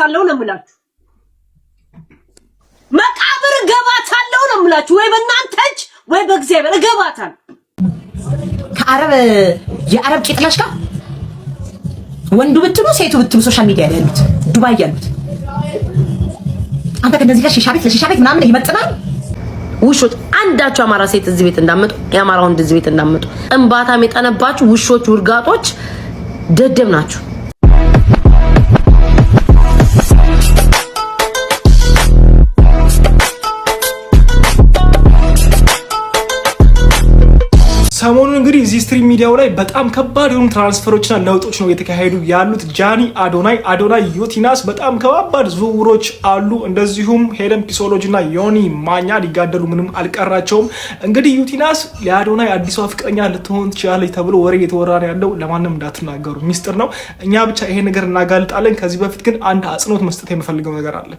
ገባታለሁ ነው የምላችሁ። መቃብር ገባታለሁ ነው የምላችሁ። ወይ በእናንተ እጅ ወይ በእግዚአብሔር ገባታለሁ። ከአረብ የአረብ ቂጥላሽ ጋር ወንዱ ብትሉ ሴቱ ብትሉ ሶሻል ሚዲያ ላይ ያሉት ዱባይ ያሉት አንተ ከነዚህ ጋር ለሺሻ ቤት ምናምን ይመጥናል። ውሾች አንዳቸው አማራ ሴት እዚህ ቤት እንዳመጡ የአማራ ወንድ እዚህ ቤት እንዳመጡ እንባታም የጠነባችሁ ውሾች ውርጋጦች ደደብ ናችሁ። ሰሞኑን እንግዲህ እዚህ ስትሪም ሚዲያው ላይ በጣም ከባድ የሆኑ ትራንስፈሮችና ለውጦች ነው እየተካሄዱ ያሉት። ጃኒ አዶናይ ዩቲናስ በጣም ከባድ ዝውውሮች አሉ። እንደዚሁም ሄለን ፒሶሎጂና ዮኒ ማኛ ሊጋደሉ ምንም አልቀራቸውም። እንግዲህ ዩቲናስ ለአዶናይ አዲሷ ፍቅረኛ ልትሆን ትችላለች ተብሎ ወሬ እየተወራ ነው ያለው። ለማንም እንዳትናገሩ ሚስጥር ነው። እኛ ብቻ ይሄ ነገር እናጋልጣለን። ከዚህ በፊት ግን አንድ አጽንኦት መስጠት የምፈልገው ነገር አለ።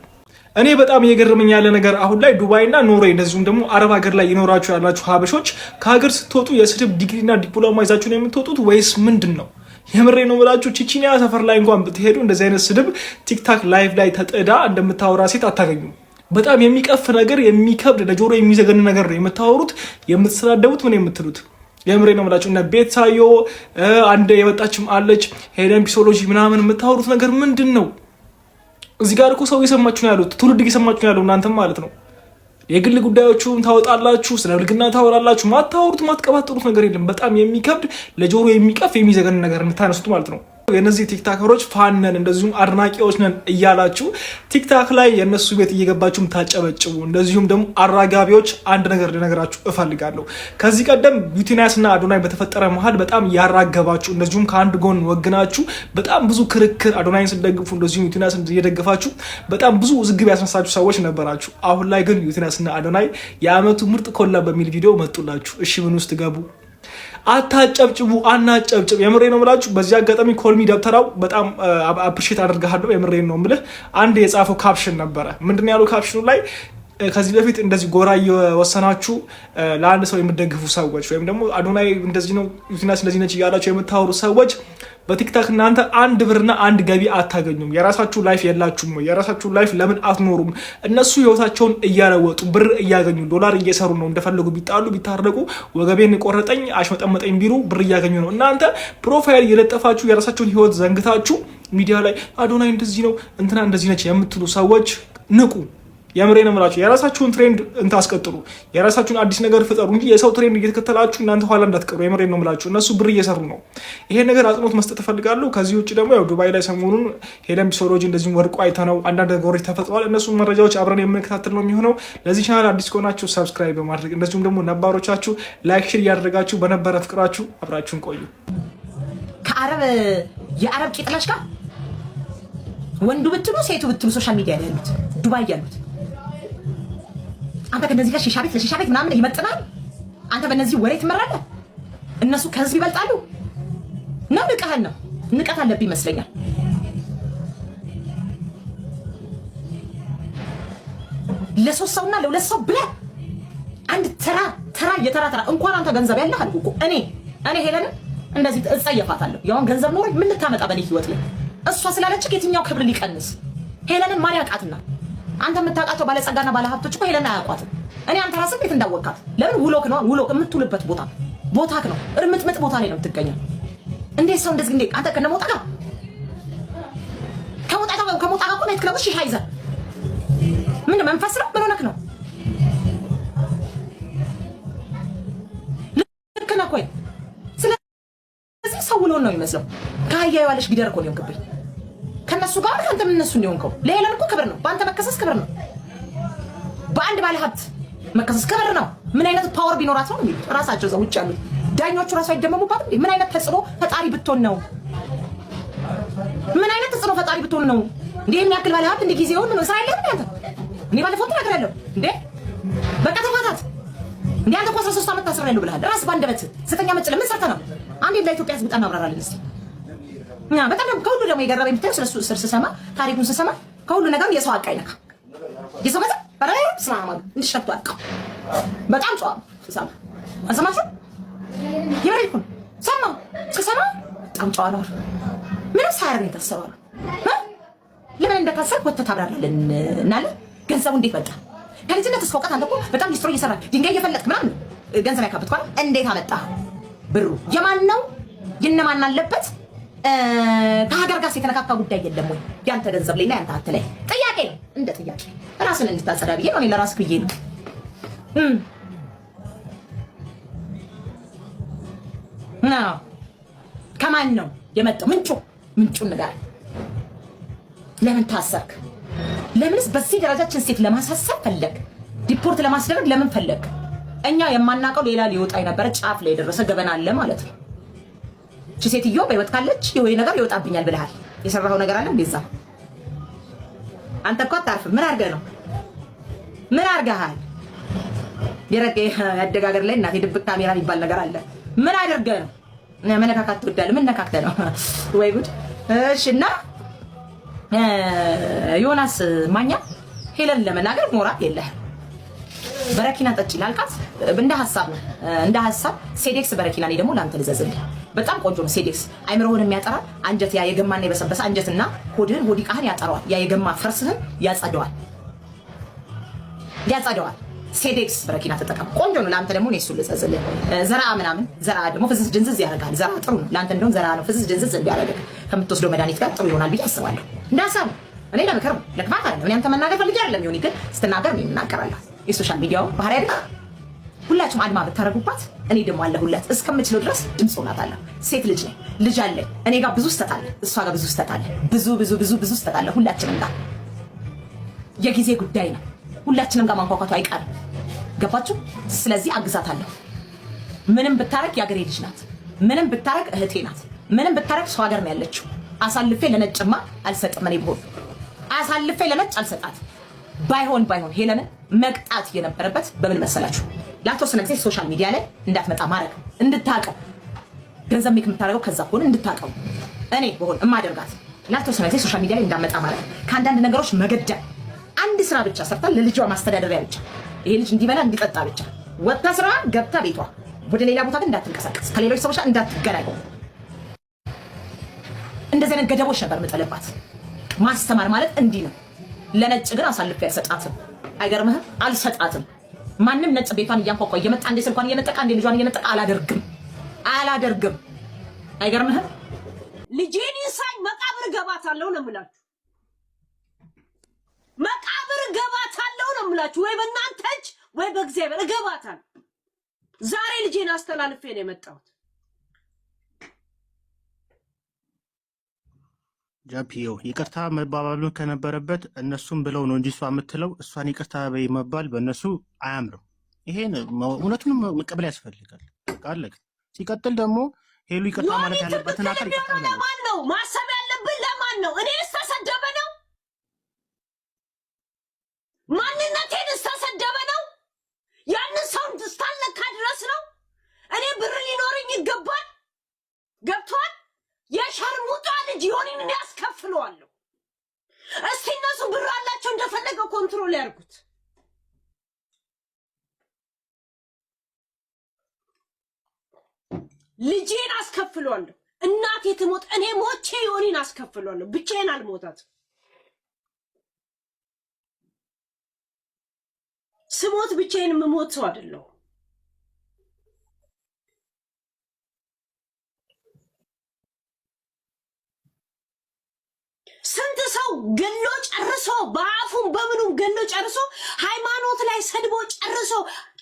እኔ በጣም እየገረመኝ ያለ ነገር አሁን ላይ ዱባይና ኖርዌይ እንደዚሁም ደግሞ አረብ ሀገር ላይ ይኖራችሁ ያላችሁ ሀበሾች ከሀገር ስትወጡ የስድብ ዲግሪና ዲፕሎማ ይዛችሁ ነው የምትወጡት ወይስ ምንድን ነው? የምሬ ነው ብላችሁ ቺቺኒያ ሰፈር ላይ እንኳን ብትሄዱ እንደዚህ አይነት ስድብ ቲክታክ ላይቭ ላይ ተጥዳ እንደምታወራ ሴት አታገኙም። በጣም የሚቀፍ ነገር፣ የሚከብድ ለጆሮ የሚዘገን ነገር ነው የምታወሩት፣ የምትሰዳደቡት፣ ምን የምትሉት። የምሬ ነው ብላችሁ እና ቤታዮ አንድ የመጣችም አለች ሄለን ፒሶሎጂ ምናምን የምታወሩት ነገር ምንድን ነው? እዚህ ጋር እኮ ሰው እየሰማችሁ ነው ያሉት፣ ትውልድ እየሰማችሁ ነው ያለው፣ እናንተም ማለት ነው። የግል ጉዳዮቹን ታወጣላችሁ፣ ስለ ብልግና ታወራላችሁ። ማታወሩት ማትቀባጥሩት ነገር የለም። በጣም የሚከብድ ለጆሮ የሚቀፍ የሚዘገን ነገር እንታነሱት ማለት ነው። የነዚህ ቲክታከሮች ፋነን እንደዚሁም አድናቂዎች ነን እያላችሁ ቲክታክ ላይ የነሱ ቤት እየገባችሁ ታጨበጭቡ፣ እንደዚሁም ደግሞ አራጋቢዎች አንድ ነገር ልነግራችሁ እፈልጋለሁ። ከዚህ ቀደም ዩቲናስና አዶናይ በተፈጠረ መሀል በጣም ያራገባችሁ፣ እንደዚሁም ከአንድ ጎን ወግናችሁ በጣም ብዙ ክርክር አዶናይን ስደግፉ እንደዚሁም ዩቲናስን እየደገፋችሁ በጣም ብዙ ውዝግብ ያስነሳችሁ ሰዎች ነበራችሁ። አሁን ላይ ግን ዩቲናስና አዶናይ የአመቱ ምርጥ ኮላብ በሚል ቪዲዮ መጡላችሁ። እሺ ምን ውስጥ ገቡ? አታጨብጭቡ፣ አናጨብጭብ። የምሬ ነው የምላችሁ። በዚህ አጋጣሚ ኮልሚ ደብተራው በጣም አፕሪሺየት አድርጋለሁ። የምሬ ነው የምልህ። አንድ የጻፈው ካፕሽን ነበረ። ምንድነው ያለው ካፕሽኑ ላይ? ከዚህ በፊት እንደዚህ ጎራ እየወሰናችሁ ለአንድ ሰው የምትደግፉ ሰዎች ወይም ደግሞ አዶናይ እንደዚህ ነው ዩቲናስ እንደዚህ ነች እያላችሁ የምታወሩ ሰዎች በቲክታክ እናንተ አንድ ብርና አንድ ገቢ አታገኙም። የራሳችሁ ላይፍ የላችሁም ወይ? የራሳችሁ ላይፍ ለምን አትኖሩም? እነሱ ህይወታቸውን እያለወጡ ብር እያገኙ ዶላር እየሰሩ ነው። እንደፈለጉ ቢጣሉ ቢታረቁ ወገቤን ቆረጠኝ አሽመጠመጠኝ ቢሉ ብር እያገኙ ነው። እናንተ ፕሮፋይል እየለጠፋችሁ የራሳችሁን ህይወት ዘንግታችሁ ሚዲያ ላይ አዶናይ እንደዚህ ነው እንትና እንደዚህ ነች የምትሉ ሰዎች ንቁ። የምሬ ነው የምላችሁ። የራሳችሁን ትሬንድ እንታስቀጥሉ፣ የራሳችሁን አዲስ ነገር ፍጠሩ እንጂ የሰው ትሬንድ እየተከተላችሁ እናንተ ኋላ እንዳትቀሩ። የምሬ ነው የምላችሁ። እነሱ ብር እየሰሩ ነው። ይሄ ነገር አጽንኦት መስጠት እፈልጋለሁ። ከዚህ ውጭ ደግሞ ያው ዱባይ ላይ ሰሞኑን ሄለን ፒሶሎጂ እንደዚሁም ወርቁ አይተነው አንዳንድ ነገሮች ተፈጥሯል። እነሱን መረጃዎች አብረን የምንከታተል ነው የሚሆነው። ለዚህ ቻናል አዲስ ከሆናችሁ ሰብስክራይብ በማድረግ እንደዚሁም ደግሞ ነባሮቻችሁ ላይክ፣ ሼር እያደረጋችሁ በነበረ ፍቅራችሁ አብራችሁን ቆዩ። ከአረብ የአረብ ቂጥላሽ ጋር ወንዱ ብትሉ ሴቱ ብትሉ ሶሻል ሚዲያ ላይ ያሉት ዱባይ ያሉት አንተ ከነዚህ ጋር ለሺሻ ቤት ምናምን ይመጥናል። አንተ በእነዚህ ወሬ ትመራለህ። እነሱ ከህዝብ ይበልጣሉ ነው። ንቀህን ነው ንቀት አለብህ ይመስለኛል። ለሶስት ሰውና ለሁለት ሰው ብለህ አንድ ተራ እንኳን አንተ ገንዘብ ያለህ አልኩ እኮ እኔ ሄለን እንደዚህ እጸየፋታለሁ። ያውን ገንዘብ ኖር ምን ልታመጣ በኔ ህይወት ላይ? እሷ ስላለች የትኛው ክብር ሊቀንስ? ሄለንን ማን ያውቃትና? አንተ የምታውቃቸው ባለጸጋና ባለሀብቶች እኮ ሄለን አያውቋትም። እኔ አንተ ራስህ ቤት እንዳወቃት ለምን ውሎክ የምትውልበት ቦታክ ነው። እርምጥምጥ ቦታ ላይ ነው የምትገኘው። እንዴት ሰው እንደዚህ አንተ ከነሞጣ ጋር ከሞጣ ጋር እኮ ናይት ክለብ ሺህ ይዘህ ምን መንፈስ ነው? ምን ሆነክ ነው? ልክ ነህ እኮ። ስለዚህ ሰው ውሎን ነው የሚመስለው። ከአህያ የዋለሽ ጊደር እኮ ነው የሆንክብኝ ከነሱ ጋር አንተ ምን እነሱ እንደሆንከው። ለሄለን እኮ ክብር ነው። በአንተ መከሰስ ክብር ነው። በአንድ ባለ ሀብት መከሰስ ክብር ነው። ምን አይነት ፓወር ቢኖራት ነው የሚሉት ራሳቸው እዛ ውጭ ያሉት ዳኞቹ ራሱ አይደመሙባት እንዴ? ምን አይነት ተጽዕኖ ፈጣሪ ብትሆን ነው? ምን አይነት ተጽዕኖ ፈጣሪ ብትሆን ነው እንዴ? የሚያክል ባለ ሀብት እንደ ጊዜውን ነው ስራ የለም እንዴ? እኔ ባለፈው ተናግሬያለሁ እንዴ። በቃ ተፋታት እንዴ። አንተ እኮ 13 ዓመት ታስሬያለሁ ብለሃል። ራስ ባንደበት ስተኛ መጭ ለምን ሰርተህ ነው? አንዴ ለኢትዮጵያ ህዝብ በጣም አብራራልን እስቲ። በጣም ከሁሉ ደግሞ የገረመኝ ብታይ ስለሱ ስሰማ ታሪኩን ስሰማ ከሁሉ ነገር የሰው አቃይ ነካ የሰው መጣ ባላይ ስማማ እንድሸፍቱ አቃ በጣም ጨዋ ስሰማ አሰማችሁ ይበሪኩን ስሰማ በጣም ጨዋ ነው። ምንም ሳይረግ የተሰበረ ለምን እንደከሰርክ ወጥተህ ታብራራለን እናለ ገንዘቡ እንዴት መጣ? ከልጅነት እስከ እውቀት አንተ እኮ በጣም ዲስትሮይ እየሰራ ድንጋይ እየፈለጥክ ምናምን ገንዘብ ያካብትኳል። እንዴት አመጣ? ብሩ የማን ነው? የነማን አለበት? ከሀገር ጋር የተነካካ ጉዳይ የለም ወይ? ያንተ ገንዘብ ላይ እና ያንተ ሀብት ላይ ጥያቄ ነው። እንደ ጥያቄ ራስን እንድታጸዳ ብዬ ነው። እኔ ለራስህ ብዬ ነው። ከማን ነው የመጣው? ምንጩን ንገረኝ። ለምን ታሰርክ? ለምንስ በዚህ ደረጃችን ሴት ለማሳሰብ ፈለግ? ዲፖርት ለማስደረግ ለምን ፈለግ? እኛ የማናውቀው ሌላ ሊወጣ የነበረ ጫፍ ላይ የደረሰ ገበና አለ ማለት ነው። እቺ ሴትዮ በህይወት ካለች የሆነ ነገር ይወጣብኛል ብለሃል። የሰራኸው ነገር አለ እንደዛ። አንተ እኮ አታርፍም። ምን አድርገህ ነው? ምን አድርገሃል? የረቀ ያደጋገር ላይ እናቴ ድብቅ ካሜራ የሚባል ነገር አለ። ምን አድርገህ ነው? መነካካት ትወዳለህ? ምን ነካክተህ ነው? ወይ ጉድ! እሺ እና ዮናስ ማኛ ሄለን ለመናገር ሞራል የለህም። በረኪና ጠጪ ላልካት እንደ ሐሳብ ነው። እንደ ሐሳብ ሴዴክስ በረኪና ላይ ደግሞ ላንተ ልዘዝልህ። በጣም ቆንጆ ነው ሴዴክስ። አይምሮህን የሚያጠራ አንጀት ያ የገማና የበሰበሰ አንጀትና ሆድህን ሆዲቃህን ያጠራዋል። ያ የገማ ፈርስህን ያጸደዋል። ሴዴክስ በረኪና ተጠቀም። ቆንጆ ነው። ላንተ ደግሞ እሱ ልዘዝልህ። ዘራ ምናምን ዘራ ደግሞ ፍዝዝ ድንዝዝ ያደርጋል። ዘራ ጥሩ ነው ላንተ። እንደውም ዘራ ነው ፍዝዝ ድንዝዝ እንዲያደርግ ከምትወስደው መድኃኒት ጋር ጥሩ ይሆናል ብዬ አስባለሁ። እንዳሰብ እኔ ለምክር ነው ለክፋት አይደለም። እኔ አንተ መናገር ፈልጌ አይደለም። ይሁን ግን ስትናገር ምን እናገራለሁ? የሶሻል ሚዲያው ባህሪ አይደል? ሁላችሁም አድማ ብታረጉባት እኔ ደግሞ አለሁላት እስከምችለው ድረስ ድምጽ ሆናታለሁ። ሴት ልጅ ነኝ፣ ልጅ አለኝ። እኔ ጋር ብዙ ስተት አለ፣ እሷ ጋር ብዙ ስተት አለ። ብዙ ስተት አለ ሁላችንም ጋር። የጊዜ ጉዳይ ነው። ሁላችንም ጋር ማንኳኳቱ አይቀርም። ገባችሁ? ስለዚህ አግዛታለሁ። ምንም ብታረግ ያገሬ ልጅ ናት። ምንም ብታረግ እህቴ ናት። ምንም ብታረግ ሰው ሀገር ነው ያለችው። አሳልፌ ለነጭማ አልሰጥም። እኔ ብሆን አሳልፌ ለነጭ አልሰጣት። ባይሆን ሄለንን መቅጣት የነበረበት በምን መሰላችሁ? ላልተወሰነ ጊዜ ሶሻል ሚዲያ ላይ እንዳትመጣ ማድረግ፣ እንድታቀው ገንዘብ ሜክ የምታደርገው ከዛ ሆነ እንድታቀው። እኔ ብሆን እማደርጋት ላልተወሰነ ጊዜ ሶሻል ሚዲያ ላይ እንዳትመጣ ማድረግ፣ ከአንዳንድ ነገሮች መገደል። አንድ ስራ ብቻ ሰርታ ለልጇ ማስተዳደሪያ ብቻ፣ ይሄ ልጅ እንዲበላ እንዲጠጣ ብቻ ወጥታ ስራ ገብታ ቤቷ፣ ወደ ሌላ ቦታ ግን እንዳትንቀሳቀስ፣ ከሌሎች ሰዎች እንዳትገናኝ። እንደዚህ አይነት ገደቦች ነበር የምጥልባት። ማስተማር ማለት እንዲህ ነው። ለነጭ ግን አሳልፌ አልሰጣትም። አይገርምህም? አልሰጣትም። ማንም ነጭ ቤቷን እያንኳኳ እየመጣ እንደ ስልኳን እየነጠቃ እንደ ልጇን እየነጠቃ አላደርግም። አይገርምህም? ልጄን ይሳኝ መቃብር ገባታለሁ ነው የምላችሁ። መቃብር ገባታለሁ ነው የምላችሁ። ወይ በእናንተ እጅ ወይ በእግዚአብሔር እገባታለሁ። ዛሬ ልጄን አስተላልፌ ነው የመጣሁት። ጃፒዮ ይቅርታ መባባሉን ከነበረበት እነሱም ብለው ነው እንጂ እሷ የምትለው እሷን ይቅርታ በይ መባል በእነሱ አያምርም። ይሄን እውነቱን መቀበል ያስፈልጋል። ቃለቅ ሲቀጥል ደግሞ ሄሉ ይቅርታ ማለት ያለበትን አካል ይቅርታ ለማን ነው ማሰብ ያለብን? ለማን ነው? እኔ እስተሰደበ ነው ማንነቴን እስተሰደበ ነው ያንን ሰው እስካልነካ ድረስ ነው። እኔ ብር ሊኖርኝ ይገባል። ገብቷል? የሸርሙጣ ልጅ ይሆንን ያስከፍለዋለሁ። እስቲ እነሱ ብር አላቸው እንደፈለገው ኮንትሮል ያርጉት። ልጄን አስከፍለዋለሁ። እናቴ ትሞት እኔ ሞቼ ይሆንን አስከፍለዋለሁ። ብቻዬን አልሞታት። ስሞት ብቻዬን የምሞት ሰው አይደለሁ። ስንት ሰው ገሎ ጨርሶ በአፉም በምኑም ገሎ ጨርሶ ሃይማኖት ላይ ሰድቦ ጨርሶ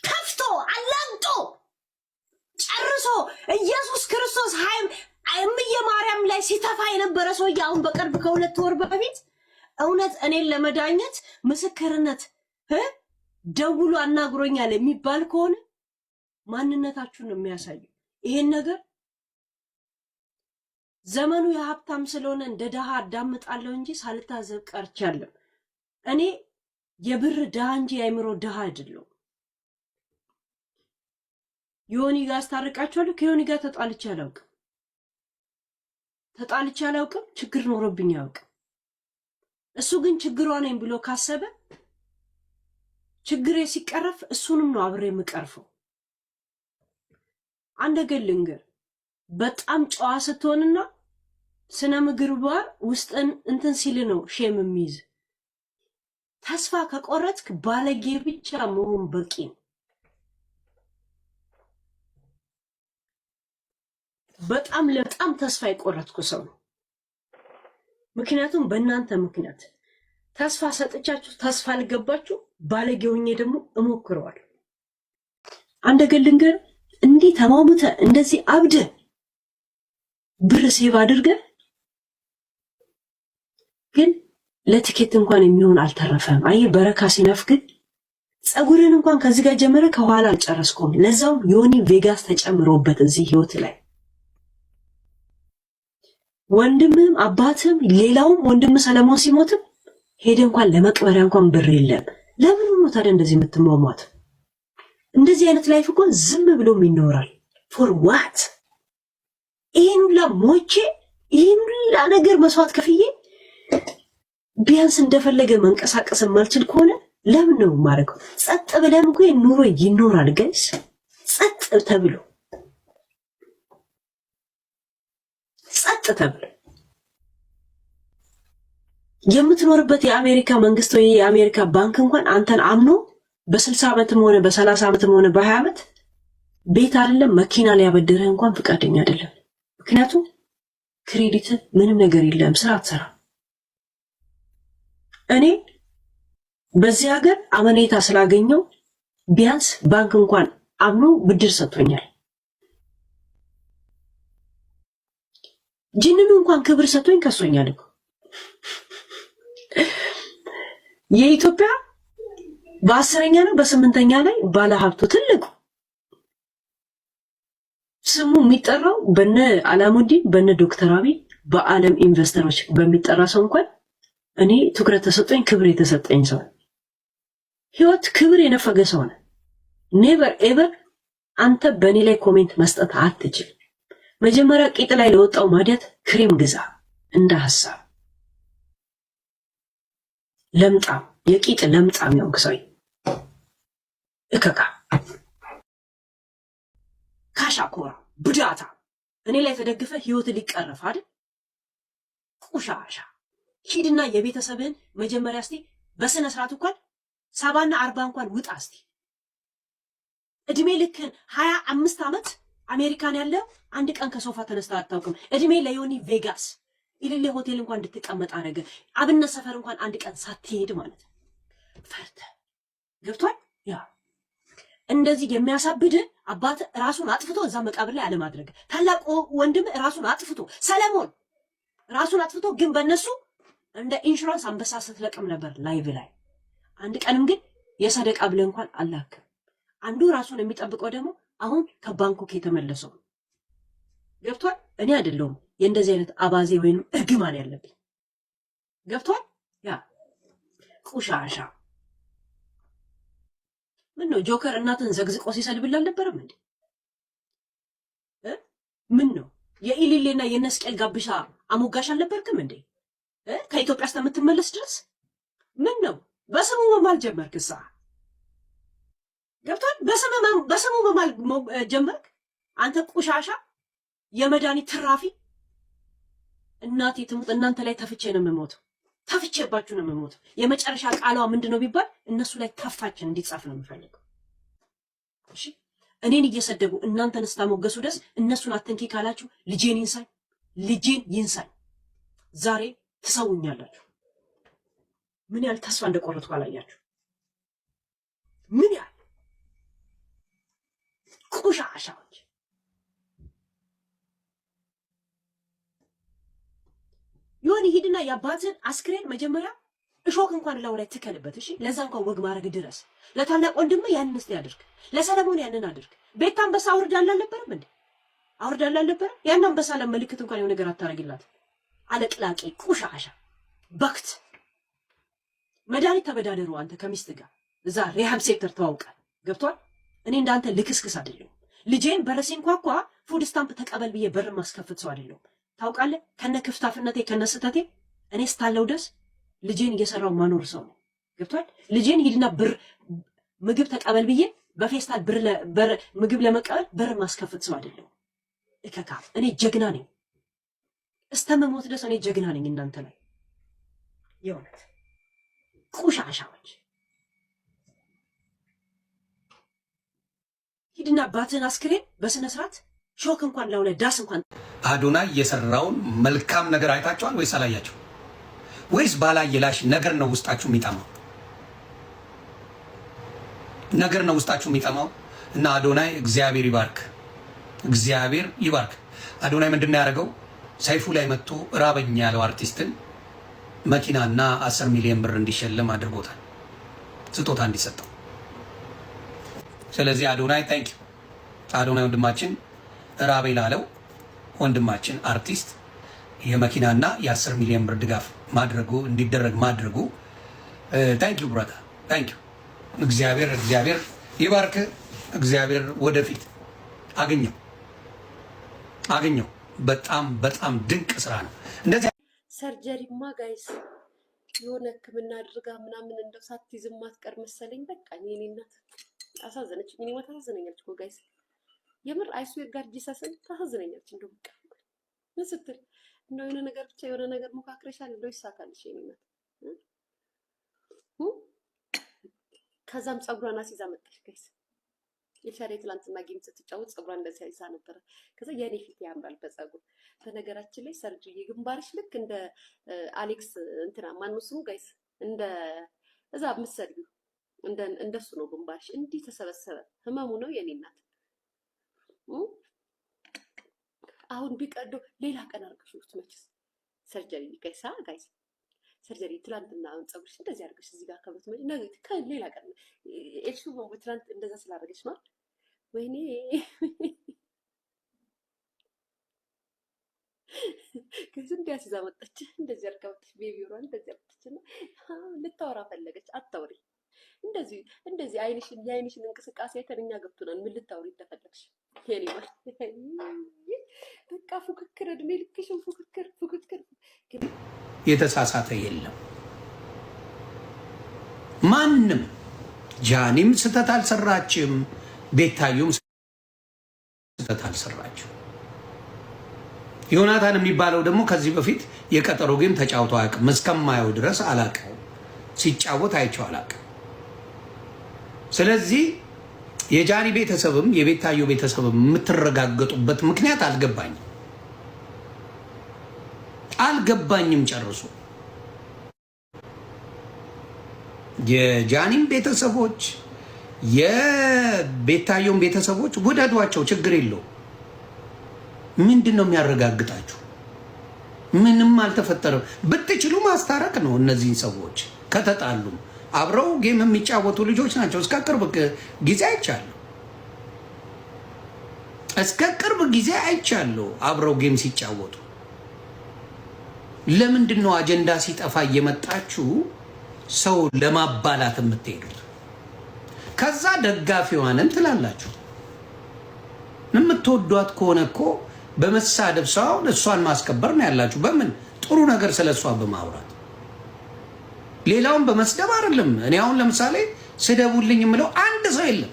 ከፍቶ አላንጦ ጨርሶ ኢየሱስ ክርስቶስ እምዬ ማርያም ላይ ሲተፋ የነበረ ሰውዬ አሁን በቅርብ ከ2 ወር በፊት እውነት እኔን ለመዳኘት ምስክርነት ደውሎ አናግሮኛል የሚባል ከሆነ ማንነታችሁን ነው የሚያሳየው። ይሄን ነገር ዘመኑ የሀብታም ስለሆነ እንደ ደሃ አዳምጣለሁ እንጂ ሳልታዘብ ቀርቻለሁ። እኔ የብር ደሃ እንጂ የአእምሮ ደሃ አይደለሁም። ዮኒ ጋር አስታርቃችኋለሁ። ከዮኒ ጋር ተጣልቼ አላውቅም። ችግር ኖሮብኝ አያውቅም። እሱ ግን ችግሯ ነኝ ብሎ ካሰበ ችግሬ ሲቀረፍ እሱንም ነው አብሬ የምቀርፈው። አንድ ነገር ልንገር፣ በጣም ጨዋ ስትሆንና ስነ ምግባር ውስጥን እንትን ሲል ነው ሼም የሚይዝ። ተስፋ ከቆረጥክ ባለጌ ብቻ መሆን በቂ ነው። በጣም ተስፋ የቆረጥኩ ሰው ነው። ምክንያቱም በእናንተ ምክንያት ተስፋ ሰጥቻችሁ ተስፋ አልገባችሁ፣ ባለጌ ሆኜ ደግሞ እሞክረዋለሁ። አንድ ነገር ልንገር፣ እንዲህ ተማሙተ እንደዚህ አብደ ብር ሴቭ አድርገ ግን ለቲኬት እንኳን የሚሆን አልተረፈም። አየህ በረካ ሲነፍግ ጸጉርን እንኳን ከዚህ ጋር ጀመረ ከኋላ አልጨረስኩም። ለዛው ዮኒ ቬጋስ ተጨምሮበት እዚህ ህይወት ላይ ወንድምም አባትም ሌላውም ወንድም ሰለሞን ሲሞትም ሄደ እንኳን ለመቅበሪያ እንኳን ብር የለም። ለምን ነው ታዲያ እንደዚህ የምትሟሟት? እንደዚህ አይነት ላይፍ እኮ ዝም ብሎም ይኖራል። ፎር ዋት? ይሄን ሁላ ሞቼ ይሄን ሁላ ነገር መስዋዕት ከፍዬ ቢያንስ እንደፈለገ መንቀሳቀስ ማልችል ከሆነ ለምን ነው ማረከው? ጸጥ ብለን እኮ ኑሮ ይኖራል ጋይስ። ጸጥ ተብሎ የምትኖርበት የአሜሪካ መንግስት ወይ የአሜሪካ ባንክ እንኳን አንተን አምኖ በ60 ዓመትም ሆነ በ30 ዓመትም ሆነ በ20 ዓመት ቤት አይደለም መኪና ሊያበድርህ እንኳን ፍቃደኛ አይደለም። ምክንያቱም ክሬዲት ምንም ነገር የለም፣ ስራ አትሰራ። እኔ በዚህ ሀገር አመኔታ ስላገኘው ቢያንስ ባንክ እንኳን አምኖ ብድር ሰጥቶኛል። ጅንኑ እንኳን ክብር ሰጥቶኝ ከሶኛል እኮ። የኢትዮጵያ በ10ኛ ነው በ8ኛ ላይ ባለሀብቱ ትልቁ ስሙ የሚጠራው በነ አላሙዲን በነ ዶክተር አብይ በአለም ኢንቨስተሮች በሚጠራ ሰው እንኳን እኔ ትኩረት ተሰጠኝ፣ ክብር የተሰጠኝ ሰው። ህይወት ክብር የነፈገ ሰው ነው። ኔቨር ኤቨር አንተ በእኔ ላይ ኮሜንት መስጠት አትችል። መጀመሪያ ቂጥ ላይ ለወጣው ማዲያት ክሬም ግዛ እንደ ሐሳብ ለምጣም የቂጥ ለምጣም ነው ግሳይ እከካ ካሻኮራ ብዳታ እኔ ላይ ተደግፈ ህይወት ሊቀረፍ አይደል? ቁሻሻ ሂድና የቤተሰብህን መጀመሪያ እስቲ በስነ ስርዓት እንኳን 70 እና 40 እንኳን ውጣ እስቲ። እድሜ ልክን 25 ዓመት አሜሪካን ያለ አንድ ቀን ከሶፋ ተነስታ አታውቅም። እድሜ ለዮኒ ቬጋስ ኢሊሌ ሆቴል እንኳን እንድትቀመጥ አደረገ። አብነት ሰፈር እንኳን አንድ ቀን ሳትሄድ ማለት ነው። ፈርተ ገብቷል። ያ እንደዚህ የሚያሳብድ አባት ራሱን አጥፍቶ እዛ መቃብር ላይ አለማድረግ፣ ታላቅ ወንድም ራሱን አጥፍቶ ሰለሞን ራሱን አጥፍቶ ግን በእነሱ እንደ ኢንሹራንስ አንበሳ ስትለቅም ነበር ላይቭ ላይ። አንድ ቀንም ግን የሰደቃ ብለህ እንኳን አላክም። አንዱ ራሱን የሚጠብቀው ደግሞ አሁን ከባንኮክ የተመለሰው ገብቷል። እኔ አይደለሁም የእንደዚህ አይነት አባዜ ወይንም እርግማን ያለብኝ ገብቷል። ያ ቁሻሻ ምን ነው ጆከር እናትን ዘግዝቆ ሲሰድብል አልነበረም እንዴ? ምን ነው የኢሊሌና የነስቀል ጋብሻ አሞጋሽ አልነበርክም እንዴ? ከኢትዮጵያ እስከምትመለስ ድረስ ምን ነው በስሙ መማል ጀመርክሳ? ገብቷል። በስሙ መማል ጀመርክ አንተ ቁሻሻ የመድኃኒት ትራፊ። እናቴ ትሙት እናንተ ላይ ተፍቼ ነው የምሞተው፣ ተፍቼባችሁ ነው የምሞተው። የመጨረሻ ቃሏ ምንድነው ቢባል እነሱ ላይ ተፋችን እንዲጻፍ ነው የምፈልገው። እሺ እኔን እየሰደቡ እናንተን ስታሞገሱ ድረስ እነሱን አትንኪ ካላችሁ ልጄን ይንሳኝ። ዛሬ ትሰውኛላችሁ። ምን ያህል ተስፋ እንደቆረጥኩ አላያችሁ? ምን ያህል ቁሻሻዎች። ዮኒ ሂድና የአባትን አስክሬን መጀመሪያ እሾክ እንኳን ላው ላይ ትከልበት። እሺ ለዛ እንኳን ወግ ማድረግ ድረስ ለታላቅ ወንድም ያንን እስቲ ያድርግ፣ ለሰለሞን ያንን አድርግ። ቤት አንበሳ አውርዳላ አልነበረም እንዴ? አውርዳላ አልነበረም? ያን አንበሳ ለመልክት እንኳን የሆነ ነገር አታረግላት። አለቅላቂ ቁሻሻ በክት መድኃኒት ተበዳደሩ። አንተ ከሚስት ጋር እዛ ሪሃብ ሴክተር ተዋውቀ ገብቷል። እኔ እንዳንተ ልክስክስ አይደለም። ልጄን በረሴን ኳኳ ፉድ ስታምፕ ተቀበል ብዬ በር ማስከፍት ሰው አይደለም። ታውቃለህ? ከነ ክፍታፍነቴ ከነ ስተቴ እኔ ስታለው ድረስ ልጄን እየሰራው ማኖር ሰው ነው። ገብቷል። ልጄን ሂድና ብር ምግብ ተቀበል ብዬ በፌስታል ብር ምግብ ለመቀበል በር ማስከፍት ሰው አይደለም። እከካ እኔ ጀግና ነኝ። እስተመሞት ድረስ እኔ ጀግና ነኝ እንዳንተ ላይ የእውነት ቁሻሻዎች። ሂድና አባትህን አስክሬን በስነ ስርዓት ሾክ እንኳን ለሆነ ዳስ እንኳን አዶናይ የሰራውን መልካም ነገር አይታችኋል ወይስ አላያችሁ? ወይስ ባላየላሽ ነገር ነው ውስጣችሁ የሚጠማው? ነገር ነው ውስጣችሁ የሚጠማው። እና አዶናይ እግዚአብሔር ይባርክ፣ እግዚአብሔር ይባርክ። አዶናይ ምንድን ነው ያደረገው? ሰይፉ ላይ መጥቶ ራበኛ ያለው አርቲስትን መኪናና 10 ሚሊዮን ብር እንዲሸለም አድርጎታል፣ ስጦታ እንዲሰጠው። ስለዚህ አዶናይ ታንክ ዩ። አዶናይ ወንድማችን ራቤ ላለው ወንድማችን አርቲስት የመኪናና የ10 ሚሊዮን ብር ድጋፍ ማድረጉ እንዲደረግ ማድረጉ ታንክ ዩ ብራታ፣ ታንክ ዩ። እግዚአብሔር ይባርክ። እግዚአብሔር ወደፊት አገኘው። በጣም ድንቅ ስራ ነው። እንደዚህ ሰርጀሪማ ጋይስ የሆነ ሕክምና አድርጋ ምናምን እንደው ሳትይዝም ማትቀር መሰለኝ። በቃ የኔ እናት አሳዘነች። እኔ ማታ ታሳዝነኛለች እኮ ጋይስ፣ የምር አይስዌር ጋር ጂሰስን ታሳዝነኛለች። እንደው በቃ ምን ስትል እንደው የሆነ ነገር ብቻ የሆነ ነገር ሞካክረሻል እንደው ይሳካልሽ የኔ እናት። ከዛም ፀጉሯን አስይዛ መጣች ጋይስ። የሻሬ ትላንትና ጌም ስትጫወት ፀጉሯን እንደዚህ አይሳ ነበረ። ከዛ የኔ ፊት ያምራል በፀጉር። በነገራችን ላይ ሰርጅዬ ግንባርሽ ልክ እንደ አሌክስ እንትና ማነው ስሙ ጋይስ፣ እንደ እዛ ምትሰሪው እንደሱ ነው ግንባርሽ። እንዲህ ተሰበሰበ። ህመሙ ነው የኔ እናት። አሁን ቢቀዶ ሌላ ቀን አድርገሽ መችስ ሰርጀሪ ጋይስ ሰርጀሪ ትላንትና አሁን ፀጉርሽ እንደዚህ አድርገሽ እዚህ ጋር ከብት ማለት ነው። ከሌላ ቀን ኤልሹ ትላንት እንደዛ ስላደረገች ነው። ወይኔ ከዚህ እንዲያስይዛ መጣች። እንደዚህ አድርጋውት ቤቢሯን እንደዚህ አድርጋችና ልታወራ ፈለገች። አታውሪ እንደዚህ የአይንሽን እንቅስቃሴ አይተንኛ ገብቶናል። ምን ልታውሪ እንደፈለግሽ የኔ በቃ ፉክክር፣ እድሜ ልክሽን ፉክክር። የተሳሳተ የለም ማንም። ጃኒም ስተት አልሰራችም፣ ቤታዩም ስተት አልሰራችም። ዮናታን የሚባለው ደግሞ ከዚህ በፊት የቀጠሮ ጌም ተጫውቶ አያውቅም። እስከማየው ድረስ አላውቅም፣ ሲጫወት አይቼው አላውቅም። ስለዚህ የጃኒ ቤተሰብም የቤታዩ ቤተሰብም የምትረጋገጡበት ምክንያት አልገባኝም ጨርሶ። የጃኒም ቤተሰቦች የቤታዩም ቤተሰቦች ውደዷቸው፣ ችግር የለው። ምንድን ነው የሚያረጋግጣችሁ? ምንም አልተፈጠረም። ብትችሉ ማስታረቅ ነው። እነዚህን ሰዎች ከተጣሉም አብረው ጌም የሚጫወቱ ልጆች ናቸው። እስከ ቅርብ ጊዜ አይቻለሁ አብረው ጌም ሲጫወቱ። ለምንድን ነው አጀንዳ ሲጠፋ እየመጣችሁ ሰው ለማባላት የምትሄዱት? ከዛ ደጋፊዋንም ትላላችሁ። የምትወዷት ከሆነ እኮ በመሳደብ ሳይሆን እሷን ማስከበር ነው ያላችሁ። በምን ጥሩ ነገር ስለሷ በማውራት ሌላውን በመስደብ አይደለም። እኔ አሁን ለምሳሌ ስደቡልኝ የምለው አንድ ሰው የለም።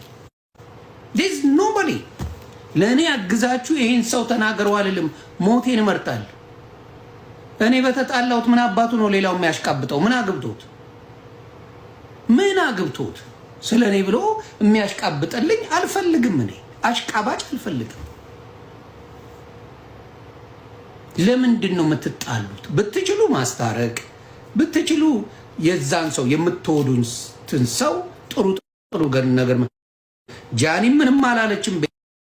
ዲስ ኖቦዲ ለእኔ አግዛችሁ ይህን ሰው ተናገሩ አልልም። ሞቴን እመርጣለሁ። እኔ በተጣላሁት ምን አባቱ ነው ሌላው የሚያሽቃብጠው? ምን አግብቶት ስለ እኔ ብሎ የሚያሽቃብጥልኝ አልፈልግም። እኔ አሽቃባጭ አልፈልግም። ለምንድን ነው የምትጣሉት? ብትችሉ ማስታረቅ ብትችሉ የዛን ሰው የምትወዱትን ሰው ጥሩ ነገር። ጃኒ ምንም አላለችም፣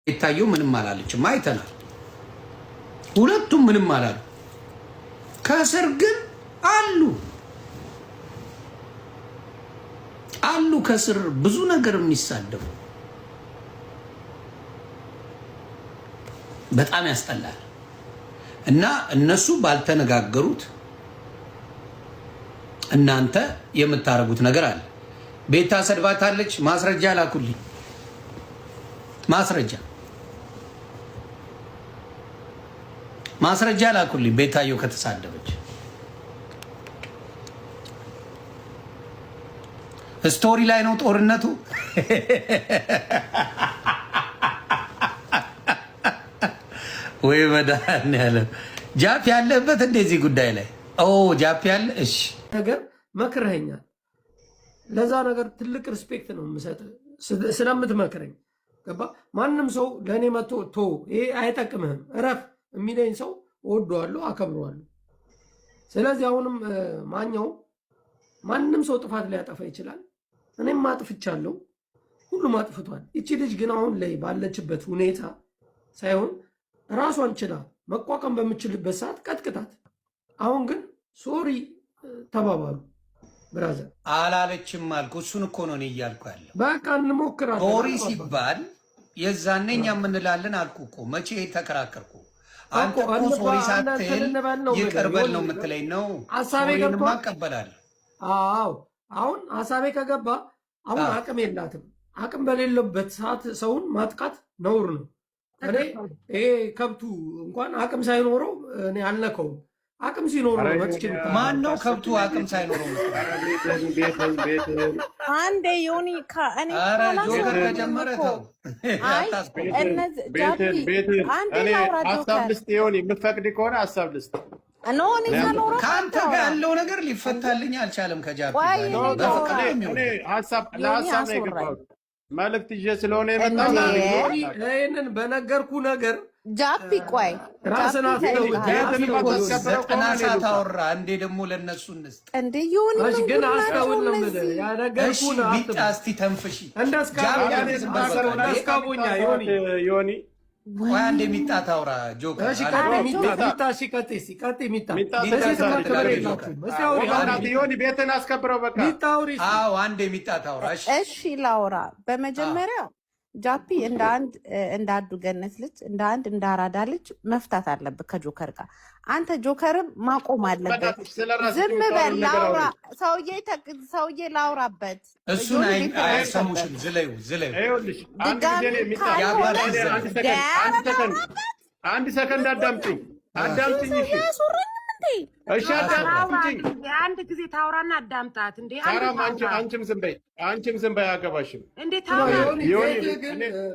ቤታየው ምንም አላለችም። አይተናል። ሁለቱም ምንም አላሉ። ከስር ግን አሉ ከስር ብዙ ነገር የሚሳደቡ በጣም ያስጠላል። እና እነሱ ባልተነጋገሩት እናንተ የምታረጉት ነገር አለ። ቤታ ሰድባታለች፣ ማስረጃ ላኩልኝ። ማስረጃ ላኩልኝ። ቤታየው ከተሳደበች ስቶሪ ላይ ነው ጦርነቱ። ወይ መድኃኒዓለም ጃፒ ያለበት እንደዚህ ጉዳይ ላይ ጃፒ ያለ እሺ ነገር መክረኸኛል። ለዛ ነገር ትልቅ ሪስፔክት ነው የምሰጥ ስለምትመክረኝ። ገባ? ማንም ሰው ለእኔ መቶ ቶ ይሄ አይጠቅምህም እረፍ የሚለኝ ሰው እወደዋለሁ፣ አከብረዋለሁ። ስለዚህ አሁንም ማንም ሰው ጥፋት ሊያጠፋ ይችላል። እኔም አጥፍቻለሁ፣ ሁሉም አጥፍቷል። ይቺ ልጅ ግን አሁን ላይ ባለችበት ሁኔታ ሳይሆን ራሷን ችላ መቋቋም በምችልበት ሰዓት ቀጥቅጣት። አሁን ግን ሶሪ ተባባሉ። ብራዘር አላለችም አልኩ። እሱን እኮ ነው እኔ እያልኩ ያለው። በቃ እንሞክራለን። ሶሪ ሲባል የዛኔ እኛ የምንላለን አልኩ እኮ። መቼ ተከራከርኩ? አንተ እኮ ሶሪ ሳትል ይቅር በል ነው የምትለኝ ነው። ሶሪንማ እቀበላለሁ። አዎ አሁን ሀሳቤ ከገባ አሁን አቅም የላትም። አቅም በሌለበት ሰዓት ሰውን ማጥቃት ነውር ነው። እኔ ይሄ ከብቱ እንኳን አቅም ሳይኖረው እኔ አልነከውም። አቅም ሲኖረው ነው መጥቼ። ማን ነው ከብቱ አቅም ሳይኖረው? አንዴ ዮኒ እኔ ጆከር ከጀመረ ተው። ሀሳብ ልስጥ ዮኒ፣ የምትፈቅድ ከሆነ ሀሳብ ልስጥ። ከአንተ ጋር ያለው ነገር ሊፈታልኝ አልቻለም። ከጃፒ ለሀሳብ ነው የገባሁት። መልዕክት ይዤ ስለሆነ የመጣው ይህንን በነገርኩ ነገር ጃፒ ቆይ ራስን ዘጠና ሰዓት አወራ። እንዴ ደግሞ ለእነሱ እንስጥ እንዴ ዮኒ ግን አስተውል ነው የምልህ። ያነገርኩህን ቢጫ እስቲ ተንፍሺ እንደስካቡኛ ዮኒ ቆይ አንዴ ሚጣ ታውራ ጆከር። ዮኒ ቤትን አስከብረው በቃ። አዎ አንዴ ሚጣ ታውራ። እሺ ላውራ። በመጀመሪያ ጃፒ እንደ አንዱ ገነት ልጅ እንደ አራዳ ልጅ መፍታት አለብህ ከጆከር ጋር። አንተ ጆከርም ማቆም አለበት። ዝም በል ላውራ። ሰውዬ ላውራበት። እሱን አይሰሙሽም። ዝለዩ አንድ ሰከንድ አዳምጪኝ። እሺ አዳምጪኝ። አንድ ጊዜ ታውራና አዳምጣት። እንዴ አንቺም ዝም በይ፣ አያገባሽም። እንዴ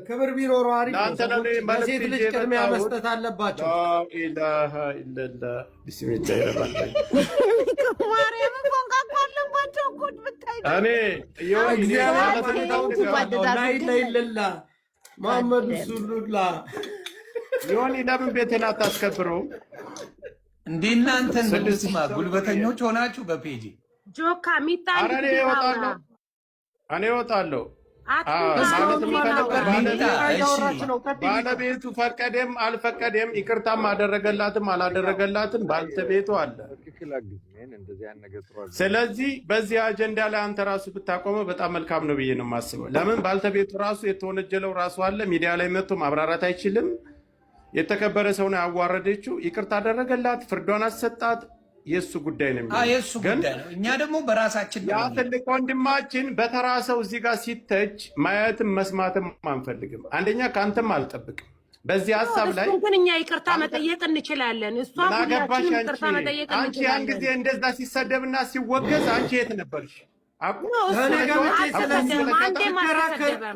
ክብር ቢኖረው አሪፍ ነው። ሴት ልጅ ቅድሚያ መስጠት አለባቸው። ኢላሃ ኢለላህ ቢስሚላህ ይረባል። እኔ መሐመድ ሱሉላ ዮኒ ለምን ቤቴን አታስከብረውም? እንዴ እናንተ እንደስማ ጉልበተኞች ሆናችሁ በፔጂ ጆካ ሚጣ እኔ እወጣለሁ። ባለቤቱ ፈቀደም አልፈቀደም ይቅርታም አደረገላትም አላደረገላትም ባልተቤቱ አለ። ስለዚህ በዚህ አጀንዳ ላይ አንተ ራሱ ብታቆመው በጣም መልካም ነው ብዬ ነው የማስበው። ለምን ባልተቤቱ ራሱ የተወነጀለው ራሱ አለ። ሚዲያ ላይ መጥቶ ማብራራት አይችልም። የተከበረ ሰው ነው ያዋረደችው። ይቅርታ አደረገላት፣ ፍርዷን አሰጣት። የእሱ ጉዳይ ነው። የእሱ ጉዳይ ነው። እኛ ደግሞ በራሳችን ያ ትልቅ ወንድማችን በተራ ሰው እዚህ ጋር ሲተች ማየትም መስማትም አንፈልግም። አንደኛ ከአንተም አልጠብቅም። በዚህ ሀሳብ ላይ ግን እኛ ይቅርታ መጠየቅ እንችላለን። እሷ ሁላችንም ይቅርታ መጠየቅ እንችላለን። አንቺ ያን ጊዜ እንደዛ ሲሰደብና ሲወገዝ አንቺ የት ነበርሽ?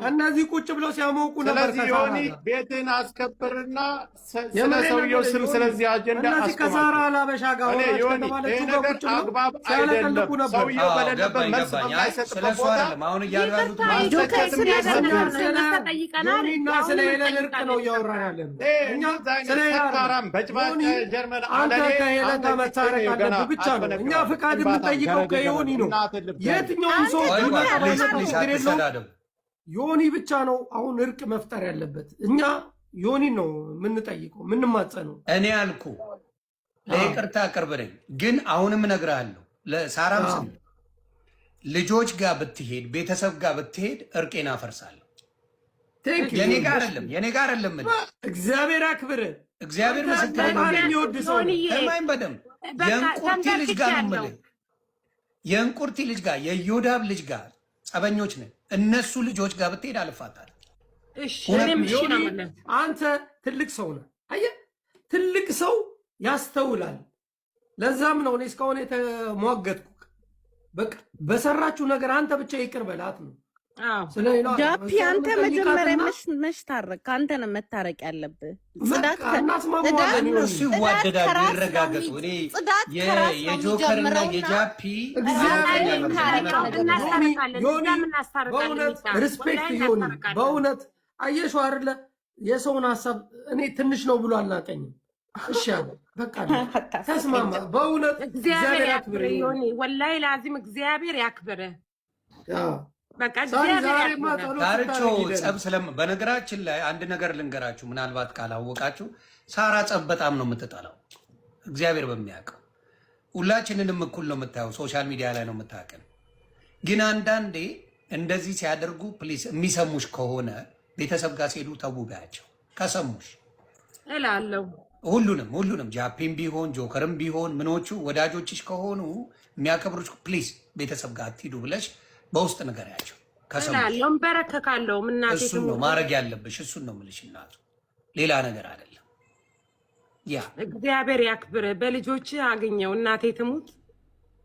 እነዚህ ቁጭ ብለው ሲያሞቁ ነበር። ስለዚህ ዮኒ ቤትን አስከብርና ስለ ሰውየው ስም ስለዚህ አጀንዳ ከሳራ አላበሻ ጋር ይህ ነገር አግባብ አይደለም። ሰውየው በሌለበት መልስ በማይሰጥበት ቦታ አሁን እያሉ ያሉት ስለ ሄለን እርቅ ነው እያወራን ያለን። ሰካራም በጭባጭ ጀርመን አንተ ከሄለን ጋር መታረቅ አለብህ ብቻ ነው። እኛ ፍቃድ የምንጠይቀው ከዮኒ ነው። የትኛውም ሰው ዮኒ ብቻ ነው አሁን እርቅ መፍጠር ያለበት። እኛ ዮኒ ነው የምንጠይቀው የምንማጸነው። እኔ አልኩ ለይቅርታ ቅርብ ነኝ፣ ግን አሁንም እነግርሃለሁ ለሳራም ስም ልጆች ጋር ብትሄድ ቤተሰብ ጋር ብትሄድ እርቄን አፈርሳለሁ። የኔ ጋር አይደለም። እግዚአብሔር አክብር። እግዚአብሔር ምስክር የሚወድ ሰው ማይም በደምብ የእንቁርቲ ልጅ ጋር ነው የምልህ። የእንቁርቲ ልጅ ጋር የዮዳብ ልጅ ጋር ጸበኞች ነን። እነሱ ልጆች ጋር ብትሄድ አልፋታል። አንተ ትልቅ ሰው ነህ። አየህ ትልቅ ሰው ያስተውላል። ለዛም ነው እኔ እስካሁን የተሟገጥኩ። በቃ በሰራችሁ ነገር አንተ ብቻ ይቅር በላት ነው። ጃፒ አንተ መጀመሪያ መች ታረቅ? አንተ ነህ መታረቅ ያለብህ። ጽዳት እነሱ ይዋደዳሉ፣ ይረጋገጡ። እኔ የጆከርና የጃፒ ሪስፔክት ዮኒ በእውነት አየሽው አይደለ? የሰውን ሀሳብ እኔ ትንሽ ነው ብሎ አልናቀኝም። እሺ አለ በቃ ተስማማ። በእውነት እግዚአብሔር ያክብር ዮኒ፣ ወላሂ ላዚም እግዚአብሔር ያክብር። በቃ ዳርቾ ጸብ በነገራችን ላይ አንድ ነገር ልንገራችሁ፣ ምናልባት ካላወቃችሁ ሳራ ጸብ በጣም ነው የምትጠላው። እግዚአብሔር በሚያውቀው ሁላችንንም እኩል ነው የምታየው፣ ሶሻል ሚዲያ ላይ ነው የምታውቀን። ግን አንዳንዴ እንደዚህ ሲያደርጉ ፕሊስ የሚሰሙሽ ከሆነ ቤተሰብ ጋር ሲሄዱ ተውቢያቸው። ከሰሙሽ እላለሁ ሁሉንም ጃፒም ቢሆን ጆከርም ቢሆን ምኖቹ ወዳጆችሽ ከሆኑ የሚያከብሩሽ ፕሊስ ቤተሰብ ጋር አትሂዱ ብለሽ በውስጥ ንገሪያቸው። ከሰሙሽ በረከካለሁ። እሱን ነው ማድረግ ያለብሽ። እሱን ነው የምልሽ እናቱ፣ ሌላ ነገር አይደለም። ያ እግዚአብሔር ያክብር። በልጆች አገኘው እናቴ ትሙት።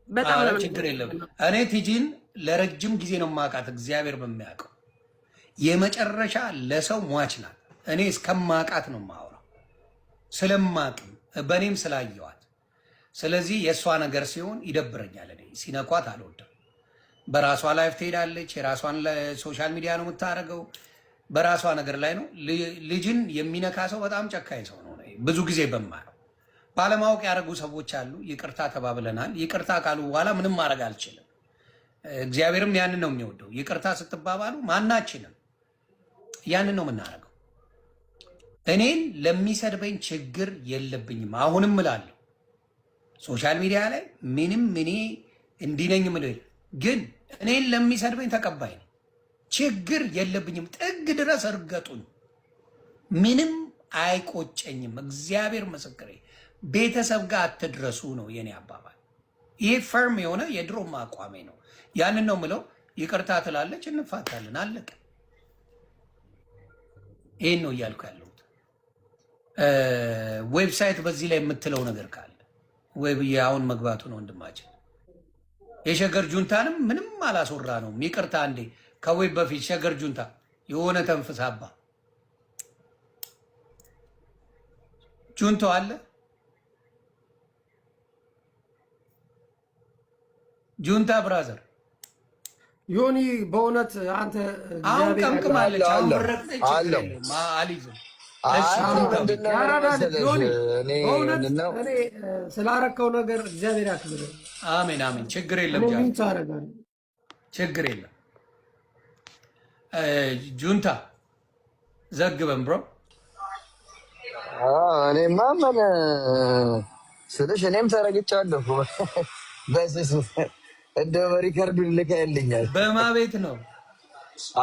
በጣም ነው ችግር የለም። እኔ ቲጂን ለረጅም ጊዜ ነው የማውቃት፣ እግዚአብሔር በሚያውቀው የመጨረሻ ለሰው ሟች ናት። እኔ እስከማውቃት ነው የማወራው፣ ስለማውቅም በእኔም ስላየዋት። ስለዚህ የእሷ ነገር ሲሆን ይደብረኛል። እኔ ሲነኳት አልወድም። በራሷ ላይፍ ትሄዳለች፣ የራሷን ሶሻል ሚዲያ ነው የምታደርገው፣ በራሷ ነገር ላይ ነው። ልጅን የሚነካ ሰው በጣም ጨካኝ ሰው ነው። ብዙ ጊዜ በማየው ባለማወቅ ያደረጉ ሰዎች አሉ። ይቅርታ ተባብለናል። ይቅርታ ካሉ በኋላ ምንም ማድረግ አልችልም። እግዚአብሔርም ያንን ነው የሚወደው። ይቅርታ ስትባባሉ ማናችንም ያንን ነው የምናደርገው። እኔን ለሚሰድበኝ ችግር የለብኝም። አሁንም እላለሁ ሶሻል ሚዲያ ላይ ምንም እኔ እንዲነኝ ምድር ግን እኔን ለሚሰድበኝ ተቀባይ ነው። ችግር የለብኝም። ጥግ ድረስ እርገጡኝ፣ ምንም አይቆጨኝም። እግዚአብሔር ምስክሬ። ቤተሰብ ጋር አትድረሱ ነው የኔ አባባል። ይሄ ፈርም የሆነ የድሮም አቋሜ ነው። ያንን ነው ምለው። ይቅርታ ትላለች፣ እንፋታለን፣ አለቀ። ይህን ነው እያልኩ ያለሁት። ዌብሳይት በዚህ ላይ የምትለው ነገር ካለ ወይ ብዬ አሁን መግባቱ ነው ወንድማችን። የሸገር ጁንታንም ምንም አላስወራ ነው። ይቅርታ አንዴ ከዌብ በፊት ሸገር ጁንታ የሆነ ተንፍሳባ ጁንቶ አለ ጁንታ ብራዘር ዮኒ በእውነት አንተ አሁን ቀምቅማለች። አሁን ረቅጠች አሊዝም ስላረከው ነገር እግዚአብሔር ያክብር። አሜን አሜን። ችግር የለም ችግር የለም። ጁንታ ዘግበን ብሮ እኔማ ምን ስልሽ እኔም ተረግጫለሁ። በስሱ እንደው በሪከርዱ ልከህልኛል። በማ ቤት ነው?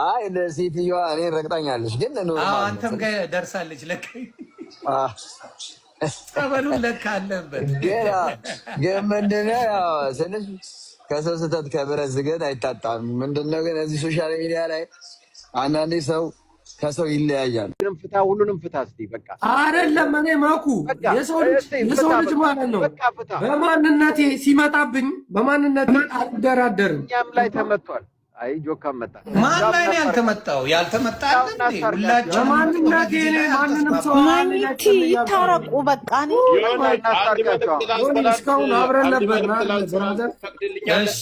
አይ ለሴትዮዋ እኔ ረግጣኛለች፣ ግን ነው አንተም ጋር ደርሳለች። ለካ ጸበሉን ለካ አለበት። ግን ምንድነው ያው ስልሽ ከሰው ስህተት ከብረት ዝገት አይታጣም። ምንድነው ግን እዚህ ሶሻል ሚዲያ ላይ አንዳንዴ ሰው ከሰው ይለያያል። ሁሉንም ፍታ እስቲ በቃ አይደለም። እኔ መኩ የሰው ልጅ ማለት ነው። በማንነቴ ሲመጣብኝ በማንነቴ አልደራደርም። እኛም ላይ ተመቷል። አይ ጆካም መጣ። ማን ላይ ነው ያልተመጣው? ያልተመጣ አይደል እንዴ? ሁላችንም በማንነቴ ማንንም ሰው ማንቲ ይታረቁ በቃ ነው። እስካሁን አብረን ነበር ብራዘር። እሺ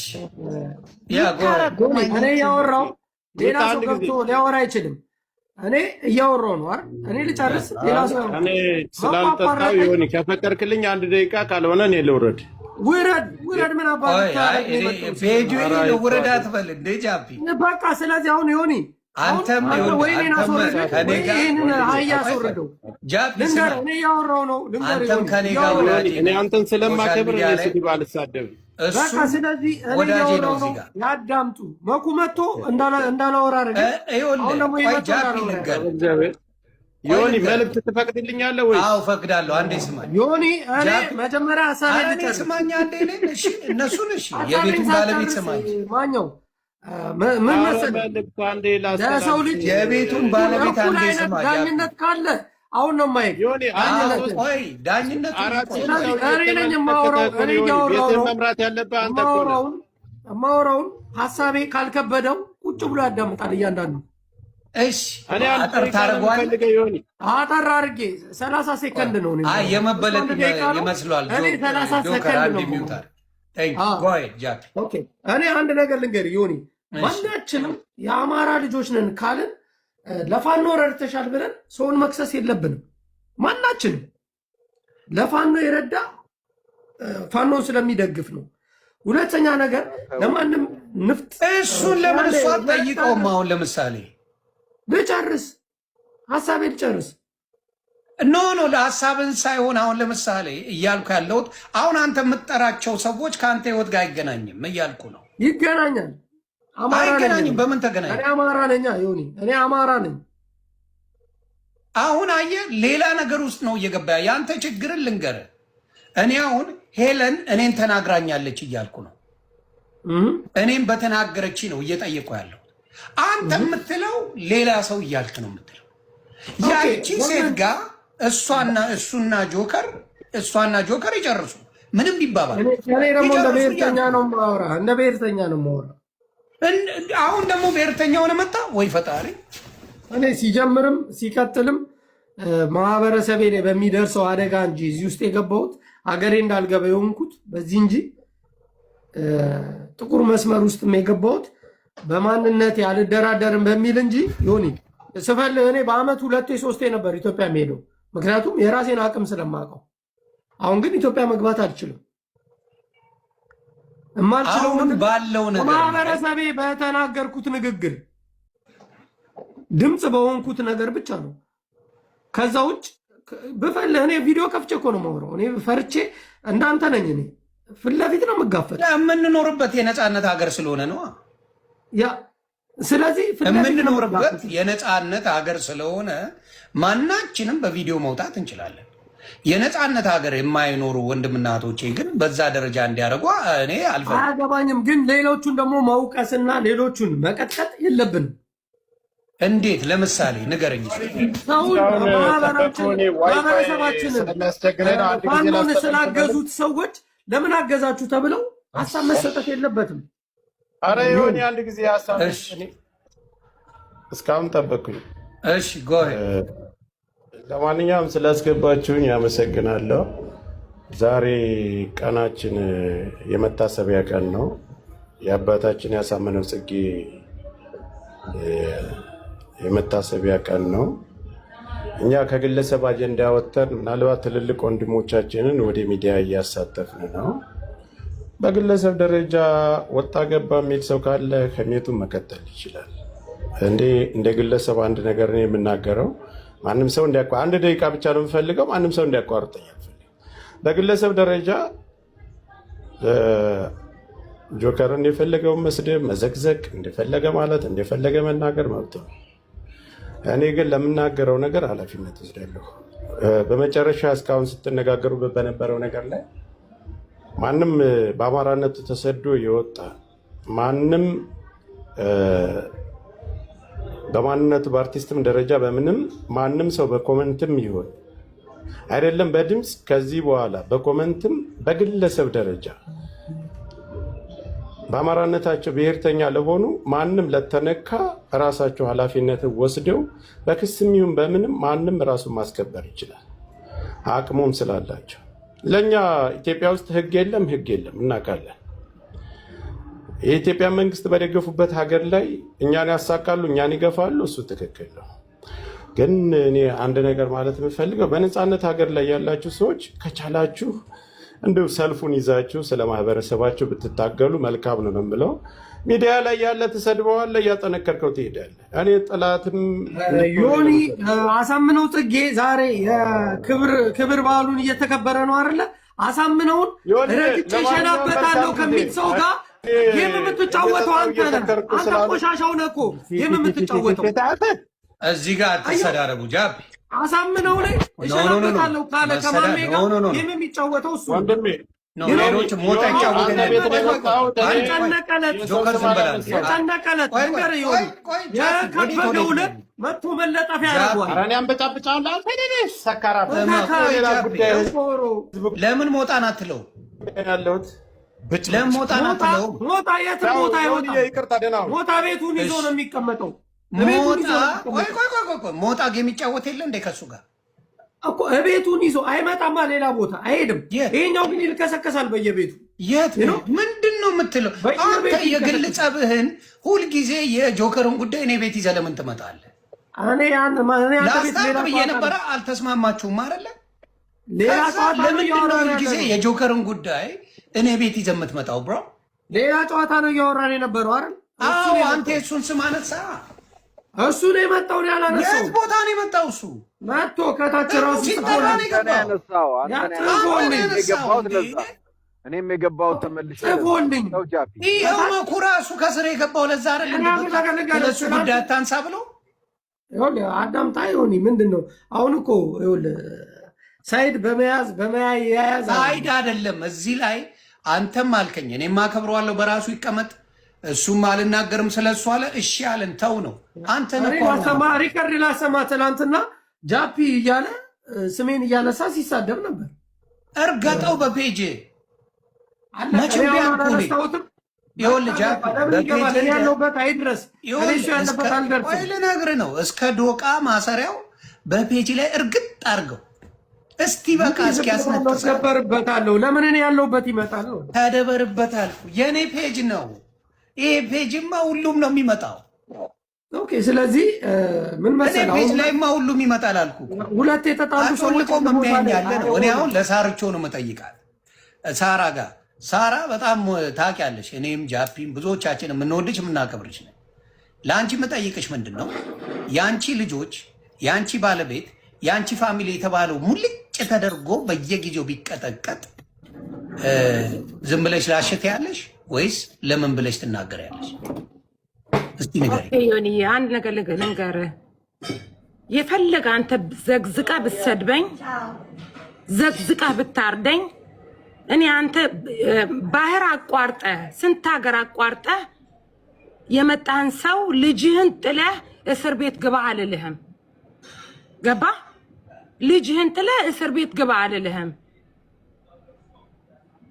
ያ እኔ ያወራው ሌላ ሰው ገብቶ ሊያወራ አይችልም። እኔ እያወራሁ ነው አይደል? እኔ ልጨርስ። ሌላ ሰው እኔ ስላልጠጣው ይሁን ከፈቀድክልኝ አንድ ደቂቃ ካልሆነ እኔ ልውረድ። ውረድ ምን አባቱ ፔጁ ነው። ውረድ አትበል እንዴ ጃፒ። በቃ ስለዚህ አሁን ዮኒ አንተም ወይኔን አስወርደው ይሄንን አህያ አስወርደው ጃፒ። ልንገርህ እኔ እያወራሁ ነው። አንተም ከኔ ጋር ወዳጅ እኔ አንተን ስለማከብር እኔ ስድብ አልሳደብም። በቃ ስለዚህ እኔ እያወራሁ ነው። ያዳምጡ። መኩ መጥቶ እንዳላወራ አደረገ። አሁን ደግሞ ይመጣል። ዮኒ መልዕክት ትፈቅድልኛለህ ወይ? አዎ ፈቅዳለሁ። አንዴ ስማኝ ዮኒ። እኔ መጀመሪያ ሀሳቤን ልጨርስ። ስማኝ አንዴ። እሺ እነሱን እሺ፣ የቤቱን ባለቤት ስማኝ። ማኛው ምን መሰለህ ለሰው ልጅ የቤቱን ባለቤት አንዴ ስማኝ። ዳኝነት ካለ አሁን ነው የማይክ ዮኒ። ቆይ ዳኝነት እኔ ነኝ የማወራው። እኔ እያወራሁ ነው። መምራት ያለብህ አንተ እኮ ነህ። የማወራውን ሀሳቤ ካልከበደው ቁጭ ቁጭ ብሎ ያዳምጣል እያንዳንዱ። እሺ አጠር ታደርገዋለህ። አጠር አድርጌ 30 ሴከንድ ነው። አይ የመበለጥ ይመስላል። እኔ 30 ሰከንድ ነው። ኦኬ እኔ አንድ ነገር ልንገርህ ዮኒ፣ ማናችንም የአማራ ልጆች ነን ካልን ለፋኖ ረድተሻል ብለን ሰውን መክሰስ የለብንም። ማናችንም ለፋኖ የረዳ ፋኖን ስለሚደግፍ ነው። ሁለተኛ ነገር ለማንም ንፍጥ እሱን ለምን እሷ ጠይቀውም። አሁን ለምሳሌ ልጨርስ፣ ሀሳቤን ልጨርስ። ኖ ለሀሳብን ሳይሆን አሁን ለምሳሌ እያልኩ ያለሁት አሁን አንተ የምትጠራቸው ሰዎች ከአንተ ህይወት ጋር አይገናኝም እያልኩ ነው። ይገናኛል። አይገናኝም። በምን ተገናኝ? እኔ አማራ ነኝ ዮኒ፣ እኔ አማራ ነኝ። አሁን አየህ ሌላ ነገር ውስጥ ነው እየገባ። የአንተ ችግርን ልንገርህ። እኔ አሁን ሄለን እኔን ተናግራኛለች እያልኩ ነው። እኔም በተናገረች ነው እየጠየቁ ያለው። አንተ የምትለው ሌላ ሰው እያልክ ነው የምትለው። ያቺ ሴት ጋር እሱና ጆከር ይጨርሱ ምንም ይባባል። እኔ ደግሞ እንደ ብሔርተኛ ነው የማወራ፣ እንደ ብሔርተኛ ነው የማወራ። አሁን ደግሞ ብሔርተኛ ሆነ መጣ ወይ ፈጣሪ። እኔ ሲጀምርም ሲቀጥልም ማህበረሰቤ ላይ በሚደርሰው አደጋ እንጂ እዚህ ውስጥ የገባሁት ሀገሬ እንዳልገባ የሆንኩት በዚህ እንጂ ጥቁር መስመር ውስጥም የገባሁት በማንነት አልደራደርም በሚል እንጂ ዮኒ ስፈልግ እኔ በአመት 2-3 ነበር ኢትዮጵያ የሚሄደው፣ ምክንያቱም የራሴን አቅም ስለማውቀው። አሁን ግን ኢትዮጵያ መግባት አልችልም። የማልችለው ባለው ነገር ማህበረሰቤ በተናገርኩት ንግግር ድምፅ በሆንኩት ነገር ብቻ ነው። ከዛ ውጭ ብፈልህ እኔ ቪዲዮ ከፍቼ እኮ ነው የማወራው። እኔ ፈርቼ እንዳንተ ነኝ። እኔ ፊት ለፊት ነው የምጋፈጥ። የምንኖርበት የነፃነት ሀገር ስለሆነ ነው። ያ ስለዚህ የምንኖርበት የነፃነት ሀገር ስለሆነ ማናችንም በቪዲዮ መውጣት እንችላለን። የነፃነት ሀገር የማይኖሩ ወንድምና እህቶቼ ግን በዛ ደረጃ እንዲያደርጉ እኔ አልፈልግም። አያገባኝም። ግን ሌሎቹን ደግሞ መውቀስና ሌሎቹን መቀጥቀጥ የለብንም። እንዴት? ለምሳሌ ንገረኝ። ማህበረሰባችንን ፋኖን ስላገዙት ሰዎች ለምን አገዛችሁ ተብለው ሀሳብ መሰጠት የለበትም። አረ ይሁን አንድ ጊዜ ሀሳብ እስካሁን ጠበቅኩኝ። እሺ ጎሄ። ለማንኛውም ስላስገባችሁኝ ያመሰግናለሁ። ዛሬ ቀናችን የመታሰቢያ ቀን ነው። የአባታችን ያሳምነው ጽጌ የመታሰቢያ ቀን ነው። እኛ ከግለሰብ አጀንዳ ወጥተን ምናልባት ትልልቅ ወንድሞቻችንን ወደ ሚዲያ እያሳተፍን ነው። በግለሰብ ደረጃ ወጣ ገባ የሚል ሰው ካለ ከሜቱ መቀጠል ይችላል። እንደ ግለሰብ አንድ ነገር ነው የምናገረው። ማንም ሰው አንድ ደቂቃ ብቻ ነው የምፈልገው። ማንም ሰው እንዲያቋርጠኝ አልፈልግም። በግለሰብ ደረጃ ጆከርን የፈለገውን መስደብ፣ መዘግዘግ፣ እንደፈለገ ማለት እንደፈለገ መናገር መብት ነው። እኔ ግን ለምናገረው ነገር ኃላፊነት ወስዳለሁ። በመጨረሻ እስካሁን ስትነጋገሩ በነበረው ነገር ላይ ማንም በአማራነቱ ተሰዶ የወጣ ማንም በማንነቱ በአርቲስትም ደረጃ በምንም ማንም ሰው በኮመንትም ይሆን አይደለም በድምፅ ከዚህ በኋላ በኮመንትም በግለሰብ ደረጃ በአማራነታቸው ብሔርተኛ ለሆኑ ማንም ለተነካ ራሳቸው ኃላፊነትን ወስደው በክስም ይሁን በምንም ማንም ራሱን ማስከበር ይችላል፣ አቅሙም ስላላቸው። ለእኛ ኢትዮጵያ ውስጥ ህግ የለም እናውቃለን። የኢትዮጵያ መንግስት በደገፉበት ሀገር ላይ እኛን ያሳካሉ፣ እኛን ይገፋሉ። እሱ ትክክል ነው። ግን እኔ አንድ ነገር ማለት የምፈልገው በነፃነት ሀገር ላይ ያላችሁ ሰዎች ከቻላችሁ እንዲሁ ሰልፉን ይዛችሁ ስለ ማህበረሰባችሁ ብትታገሉ መልካም ነው ብለው ሚዲያ ላይ ያለ ትሰድበዋለህ፣ እያጠነከርከው ትሄዳለህ። እኔ ጠላትም ዮኒ አሳምነው ጽጌ ዛሬ የክብር በዓሉን እየተከበረ ነው አይደለ? አሳምነውን ረግጬ ሸናበታለሁ ከሚል ሰው ጋር ይህም የምትጫወተው አንተ ነህ። አንተ ቆሻሻው ነህ እኮ ይህም የምትጫወተው። እዚህ ጋር አትሰዳረቡ ጃቢ። አሳምነው ላይ እሸናበታለሁ ካለ ከማሜ ጋር ይህም የሚጫወተው እሱ ሌሎች ሞታ ይጫወቱ። የጨነቀለት ነገር ይሆን የከበደው ዕለት መጥቶ መለጠፊያ ያደርገዋል። ለምን ሞጣን አትለው? ያለሁት ለሞጣ ናትለው ሞጣ የትም ቦታ አይወጣም። ይቅርታ ደህና ሁን። ሞጣ ቤቱን ይዞ ነው የሚቀመጠው። ሞጣ የሚጫወት የለ እንደ ከሱ ጋር እኮ እቤቱን ይዞ አይመጣማ፣ ሌላ ቦታ አይሄድም። ይሄኛው ግን ይልከሰከሳል በየቤቱ። የት ነው? ምንድን ነው የምትለው? አንተ የግል ጸብህን ሁልጊዜ የጆከርን ጉዳይ እኔ ቤት ይዘህ ለምን ትመጣለህ? ላስታውቅ ብዬ ነበረ። አልተስማማችሁም አይደለ? ለምንድን ነው ሁልጊዜ የጆከርን ጉዳይ እኔ ቤት ይዘህ የምትመጣው? ብሮ ሌላ ጨዋታ ነው እያወራን የነበረው አይደል? አዎ፣ አንተ የእሱን ስም አነሳ። እሱ ነው የመጣው። ነው ያላነሳው። የት ቦታ ነው የመጣው? እሱ መጥቶ ከታች ራሱ ሲጠራ ነው የገባው። እኔም የገባሁት ተመልሼ ጽፎልኝ ይኸው መኩ ራሱ ከስር የገባው ለዛ አይደል? ለእሱ ጉዳይ አታንሳ ብሎ አዳምጣ ይሆን ምንድን ነው አሁን? እኮ ሳይድ በመያዝ ሳይድ አይደለም እዚህ ላይ አንተም አልከኝ፣ እኔም አከብረዋለሁ፣ በራሱ ይቀመጥ፣ እሱም አልናገርም ስለሱ አለ። እሺ አለን፣ ተው ነው። አንተ ሪከርድ ላሰማ ትናንትና ጃፒ እያለ ስሜን እያነሳ ሲሳደብ ነበር። እርገጠው በፔጅ መቼም ቢያልኩ ይኸውልህ ጃፒ በፔጅ ያለበት አይድረስ ያለበት አልደርስም። ወይ ልነግርህ ነው። እስከ ዶቃ ማሰሪያው በፔጅ ላይ እርግጥ አድርገው እስቲ በቃ እስኪ ያስነጥሰበርበታለሁ። ለምን እኔ ያለሁበት ይመጣል ነው? ተደበርበታል። የኔ ፔጅ ነው ይሄ። ፔጅማ ሁሉም ነው የሚመጣው። ኦኬ፣ ስለዚህ ምን መሰለህ ፔጅ ላይማ ሁሉም ይመጣል አልኩ። ሁለት የተጣሉ ሰዎች የሚያኛለ ነው። እኔ አሁን ለሳርቾ ነው የምጠይቃት ሳራ ጋር። ሳራ በጣም ታውቂያለሽ፣ እኔም ጃፒም ብዙዎቻችን የምንወድሽ የምናከብርሽ ነን። ለአንቺ የምጠይቅሽ ምንድን ነው የአንቺ ልጆች፣ የአንቺ ባለቤት፣ የአንቺ ፋሚሊ የተባለው ሙልጭ ተደርጎ በየጊዜው ቢቀጠቀጥ ዝም ብለሽ ላሸት ያለሽ ወይስ ለምን ብለሽ ትናገሪያለሽ? እስቲ ንገሪኝ። አንድ ነገር ልንገርህ፣ የፈለገ አንተ ዘግዝቃ ብትሰድበኝ፣ ዘግዝቃ ብታርደኝ፣ እኔ አንተ ባህር አቋርጠ ስንት ሀገር አቋርጠ የመጣህን ሰው ልጅህን ጥለህ እስር ቤት ግባ አልልህም። ገባ? ልጅህን ጥለህ እስር ቤት ግባ አልልህም።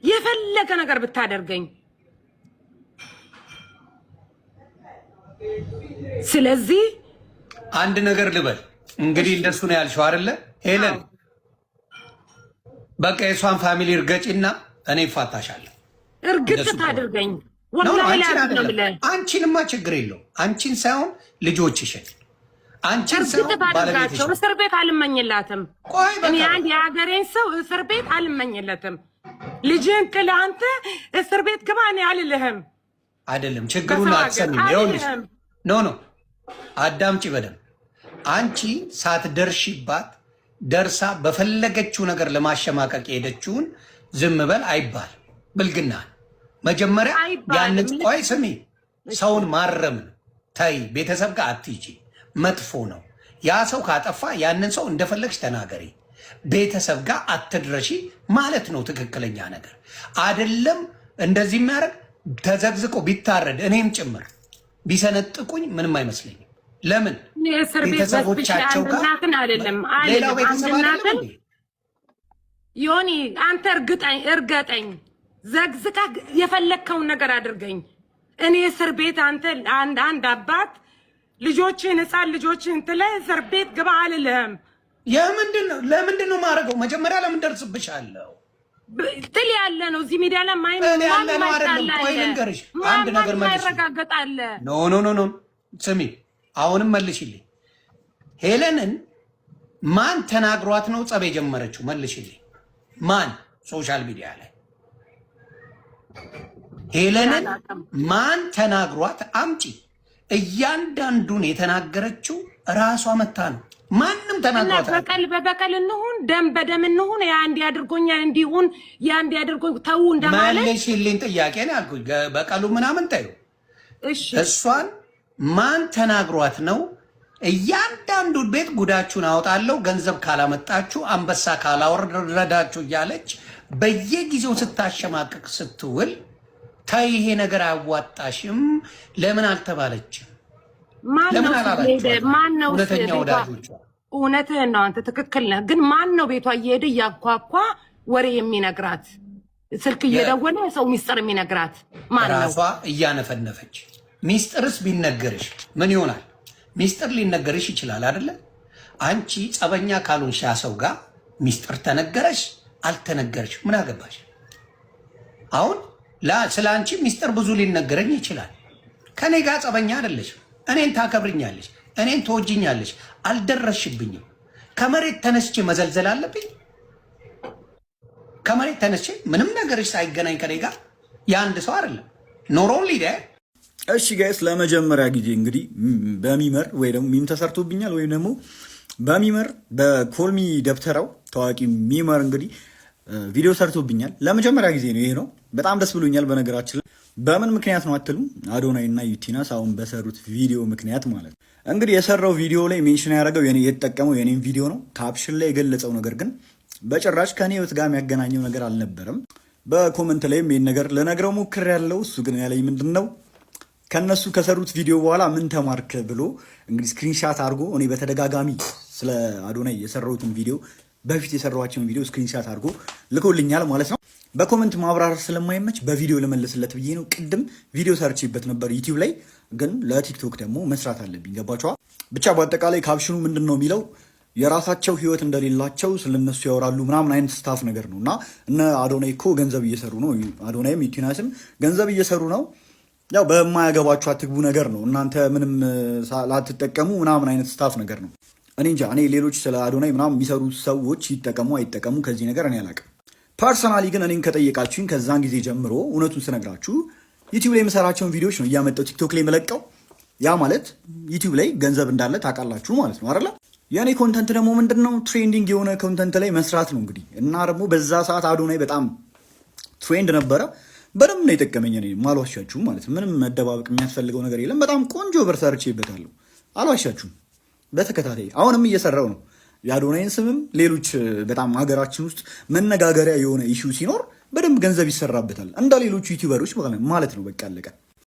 የፈለገ ነገር ብታደርገኝ። ስለዚህ አንድ ነገር ልበል እንግዲህ፣ እንደሱ ነው ያልሽው አይደለ ሄለን? በቃ የሷን ፋሚሊ እርገጪና እኔ እፋታሻለሁ። እርግጥ ታድርገኝ። አንቺንማ ችግር የለው። አንቺን ሳይሆን ልጆችሽን፣ አንቺን ሳይሆን ባለቤትሽን እስር ቤት አልመኝላትም። እኔ አንድ የሀገሬን ሰው እስር ቤት አልመኝለትም። ልጅን ጥለህ አንተ እስር ቤት ግባ እኔ አልልህም። አይደለም ችግሩን አትሰሚም። ይኸውልሽ ኖ አዳምጪ በደምብ። አንቺ ሳትደርሺባት ደርሳ በፈለገችው ነገር ለማሸማቀቅ የሄደችውን ዝም በል አይባል። ብልግና መጀመሪያ ያንን ቆይ ስሚ፣ ሰውን ማረም ተይ። ቤተሰብ ጋር አትይጂ፣ መጥፎ ነው። ያ ሰው ካጠፋ ያንን ሰው እንደፈለግሽ ተናገሪ። ቤተሰብ ጋር አትድረሺ ማለት ነው ትክክለኛ ነገር አይደለም። እንደዚህ የሚያደርግ ተዘግዝቆ ቢታረድ እኔም ጭምር ቢሰነጥቁኝ ምንም አይመስለኝም። ለምን ቤተሰቦቻቸው ጋር ሌላው ቤተሰብ አይደለም። ዮኒ አንተ እርገጠኝ፣ ዘግዝቃ የፈለግከውን ነገር አድርገኝ። እኔ እስር ቤት አንተ አንድ አባት ልጆችን ህፃን ልጆችን ጥለህ እስር ቤት ግባ አልልህም። ለምንድን ነው ማድረገው? መጀመሪያ ለምን ደርስብሻለሁ? ጥል ያለ ነው እዚህ ሚዲያ ላይ ማን ልንገርሽ አንድ ነገር ማይረጋገጣለ። ኖ ስሚ፣ አሁንም መልሽልኝ። ሄለንን ማን ተናግሯት ነው ጸብ የጀመረችው? መልሽልኝ። ማን ሶሻል ሚዲያ ላይ ሄለንን ማን ተናግሯት? አምጪ። እያንዳንዱን የተናገረችው ራሷ መታ ነው። ማንም ተናግሯት በበቀል እንሁን ደም በደም እንሁን ያ እንዲ አድርጎኛ እንዲሁን ያ እንዲ አድርጎኝ ተው እንደማለት መልሽልኝ። ጥያቄ ነው ያልኩኝ። በቀሉ ምናምን ታዩ። እሷን ማን ተናግሯት ነው? እያንዳንዱ ቤት ጉዳችሁን አወጣለሁ ገንዘብ ካላመጣችሁ አንበሳ ካላወረዳችሁ እያለች በየጊዜው ስታሸማቀቅ ስትውል ተይ ይሄ ነገር አያዋጣሽም ለምን አልተባለችም? ለምን አላላችኋት? እውነተኛ ወዳጆቿ። እውነትህን ነው አንተ ትክክል ነህ። ግን ማን ነው ቤቷ እየሄደ እያኳኳ ወሬ የሚነግራት? ስልክ እየደወለ ሰው ሚስጥር የሚነግራት ማን ነው? ራሷ እያነፈነፈች ሚስጥርስ ቢነገርሽ ምን ይሆናል? ሚስጥር ሊነገርሽ ይችላል አይደለ? አንቺ ጸበኛ ካልሆንሽ ያ ሰው ጋር ሚስጥር ተነገረሽ አልተነገረሽ ምን አገባሽ? አሁን ስለ አንቺ ሚስጥር ብዙ ሊነገረኝ ይችላል። ከኔ ጋር ጸበኛ አይደለሽ። እኔን ታከብርኛለሽ፣ እኔን ትወጂኛለሽ። አልደረስሽብኝም። ከመሬት ተነስቼ መዘልዘል አለብኝ? ከመሬት ተነስቼ ምንም ነገርሽ ሳይገናኝ ከኔ ጋር የአንድ ሰው አይደለም ኖሮን ሊደ እሺ ጋይስ ለመጀመሪያ ጊዜ እንግዲህ በሚመር ወይ ደግሞ ሚም ተሰርቶብኛል ወይም ደግሞ በሚመር በኮልሚ ደብተራው ታዋቂ ሚመር እንግዲህ ቪዲዮ ሰርቶብኛል። ለመጀመሪያ ጊዜ ነው ይሄ ነው። በጣም ደስ ብሎኛል። በነገራችን ላይ በምን ምክንያት ነው አትሉ? አዶናይ እና ዩቲናስ አሁን በሰሩት ቪዲዮ ምክንያት ማለት ነው። እንግዲህ የሰራው ቪዲዮ ላይ ሜንሽን ያደረገው የተጠቀመው የኔም ቪዲዮ ነው። ካፕሽን ላይ የገለጸው ነገር ግን በጭራሽ ከኔ ህይወት ጋር የሚያገናኘው ነገር አልነበረም። በኮመንት ላይም ይሄን ነገር ለነግረው ሞክሬያለሁ። እሱ ግን ያለኝ ምንድነው ከነሱ ከሰሩት ቪዲዮ በኋላ ምን ተማርክ ብሎ እንግዲህ ስክሪንሻት አድርጎ እኔ በተደጋጋሚ ስለ አዶናይ የሰራሁትን ቪዲዮ በፊት የሰራኋቸውን ቪዲዮ ስክሪንሻት አድርጎ ልኮልኛል ማለት ነው። በኮመንት ማብራራት ስለማይመች በቪዲዮ ልመልስለት ብዬ ነው። ቅድም ቪዲዮ ሰርቼበት ነበር ዩቲዩብ ላይ፣ ግን ለቲክቶክ ደግሞ መስራት አለብኝ። ገባችኋ? ብቻ በአጠቃላይ ካፕሽኑ ምንድን ነው የሚለው የራሳቸው ህይወት እንደሌላቸው ስለነሱ ያወራሉ ምናምን አይነት ስታፍ ነገር ነው እና እነ አዶናይ እኮ ገንዘብ እየሰሩ ነው። አዶናይም ዩቲናስም ገንዘብ እየሰሩ ነው። ያው በማያገባችሁ አትግቡ ነገር ነው። እናንተ ምንም ላትጠቀሙ ምናምን አይነት ስታፍ ነገር ነው። እኔ እንጃ። እኔ ሌሎች ስለ አዶናይ ምናምን የሚሰሩ ሰዎች ይጠቀሙ አይጠቀሙ ከዚህ ነገር እኔ አላውቅም። ፐርሰናሊ ግን እኔን ከጠየቃችሁኝ ከዛን ጊዜ ጀምሮ እውነቱን ስነግራችሁ ዩቲዩብ ላይ የምሰራቸውን ቪዲዮዎች ነው እያመጣው ቲክቶክ ላይ የመለቀው። ያ ማለት ዩቲዩብ ላይ ገንዘብ እንዳለ ታውቃላችሁ ማለት ነው አይደለ? የእኔ ኮንተንት ደግሞ ምንድን ነው? ትሬንዲንግ የሆነ ኮንተንት ላይ መስራት ነው እንግዲህ። እና ደግሞ በዛ ሰዓት አዶናይ በጣም ትሬንድ ነበረ። በደንብ ነው የጠቀመኝ። እኔ አልዋሻችሁም ማለት ነው። ምንም መደባበቅ የሚያስፈልገው ነገር የለም። በጣም ቆንጆ ብር ሰርቼበታለሁ። አልዋሻችሁም። በተከታታይ አሁንም እየሰራው ነው። የአዶናይን ስምም ሌሎች በጣም ሀገራችን ውስጥ መነጋገሪያ የሆነ ኢሹ ሲኖር በደንብ ገንዘብ ይሰራበታል እንደ ሌሎቹ ዩቲዩበሮች ማለት ነው። በቃ አለቀ።